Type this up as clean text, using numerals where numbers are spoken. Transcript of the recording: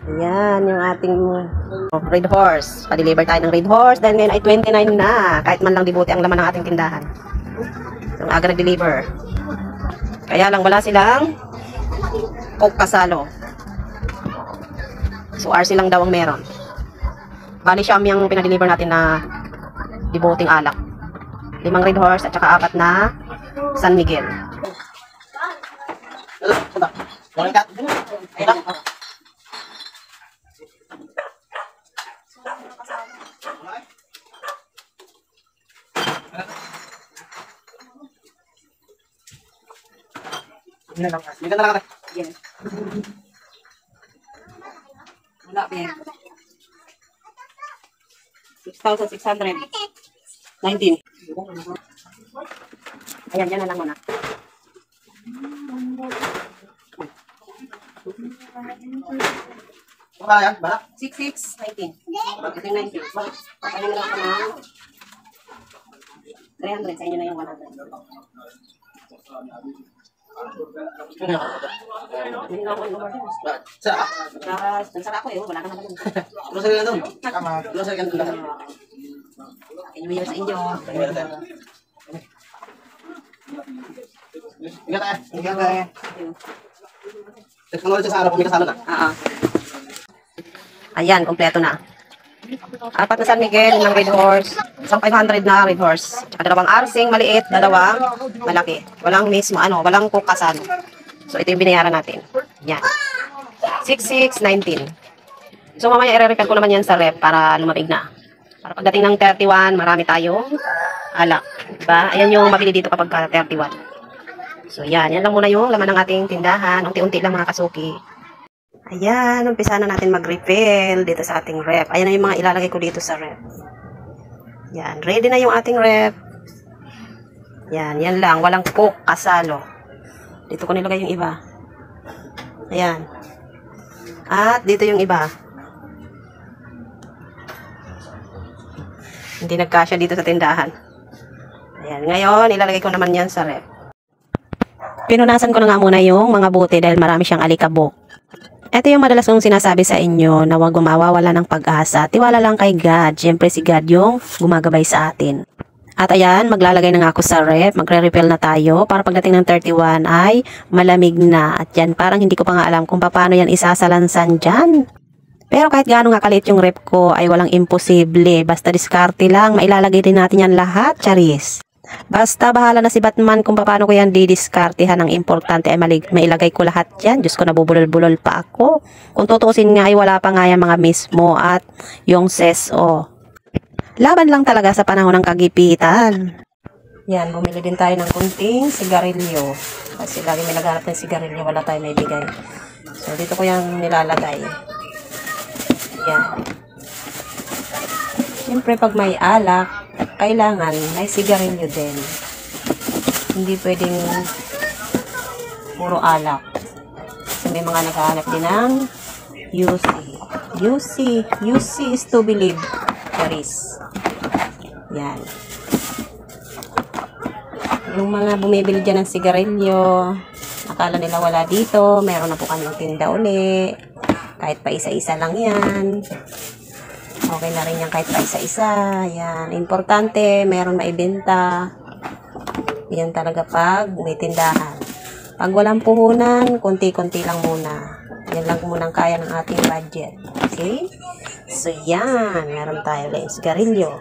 Yan, yung ating Red Horse. Pa-deliver tayo ng Red Horse. Dahil ngayon ay 29 na. Kahit man lang dibuti ang laman ng ating tindahan. So, aga nag-deliver. Kaya lang wala silang Coke Kasalo. So, RC lang daw ang meron. Bali siyam yung pinadeliver natin na dibuting alak. 5 Red Horse at saka 4 na San Miguel. Hindi ka na lang. Yes. Wala ba? 6,619. Ayan, yan na lang muna. Baka yan, bala? 6,619. Ito yung 19. Pagkain na lang ito ng 300. Sa inyo na yung 100. Nagsara ako eh, wala ka naman. Grocery ka doon. Grocery ka doon. New Year sa inyo. Ingat tayo. Ingat tayo. Teknology sa araw kung may kasalo na. Ayan, kompleto na. 4 na San Miguel ng Red Horse. Isang 500 na Red Horse. Tsaka 2 arsing maliit, 2 malaki. Walang mismo, walang Coke Kasalo. So, ito yung binayaran natin. Yan. 6,619. So, mamaya i-record ko naman yan sa rep para lumamig na. Para pagdating ng 31, marami tayong alak. Diba? Ayan yung mabili dito kapag 31. So, yan. Yan lang muna yung laman ng ating tindahan. Unti-unti lang mga kasuki. Ayan, umpisa na natin mag-refill dito sa ating rep. Ayan na yung mga ilalagay ko dito sa rep. Yan, ready na yung ating rep. Yan, yan lang. Walang Coke Kasalo. Dito ko nilagay yung iba. Ayan. At dito yung iba. Hindi nagkasya dito sa tindahan. Ayan, ngayon, ilalagay ko naman yan sa rep. Pinunasan ko na nga muna yung mga bote dahil marami siyang alikabok. Ito yung madalas kong sinasabi sa inyo na huwag mawawala ng pag-asa. Tiwala lang kay God. Siyempre si God yung gumagabay sa atin. At ayan, maglalagay na nga ako sa rep. Magre-refill na tayo para pagdating ng 31 ay malamig na. At yan, parang hindi ko pa nga alam kung paano yan isasalansan dyan. Pero kahit gaano nga kalit yung rep ko ay walang imposible. Basta diskarte lang, mailalagay din natin yan lahat, charis. Basta bahala na si Batman kung paano ko yan didiskartehan. Ang importante ay mailagay ko lahat yan. Diyos ko, nabubulol-bulol pa ako. Kung tutuusin nga ay wala pa nga yan mga mismo at yung seso. Laban lang talaga sa panahon ng kagipitan. Yan, bumili din tayo ng kunting sigarilyo. Kasi lagi may naghanap ng sigarilyo, wala tayo may bigay. So dito ko yan nilalagay. Yan. Siyempre pag may alak, kailangan may sigarilyo din. Hindi pwedeng puro alak. Kasi may mga naghahanap din ng UC. UC is to believe. Charis. Yan. Yung mga bumibili dyan ng sigarilyo, akala nila wala dito. Meron na po kanyang tinda uli. Kahit pa isa-isa lang yan. Okay na rin yan kahit pa isa-isa. Yan. Importante, meron maibenta. Yan talaga pag may tindahan. Pag walang puhunan, konti-konti lang muna. Yan lang munang kaya ng ating budget. Okay? So, yan. Meron tayo ulit sigarilyo.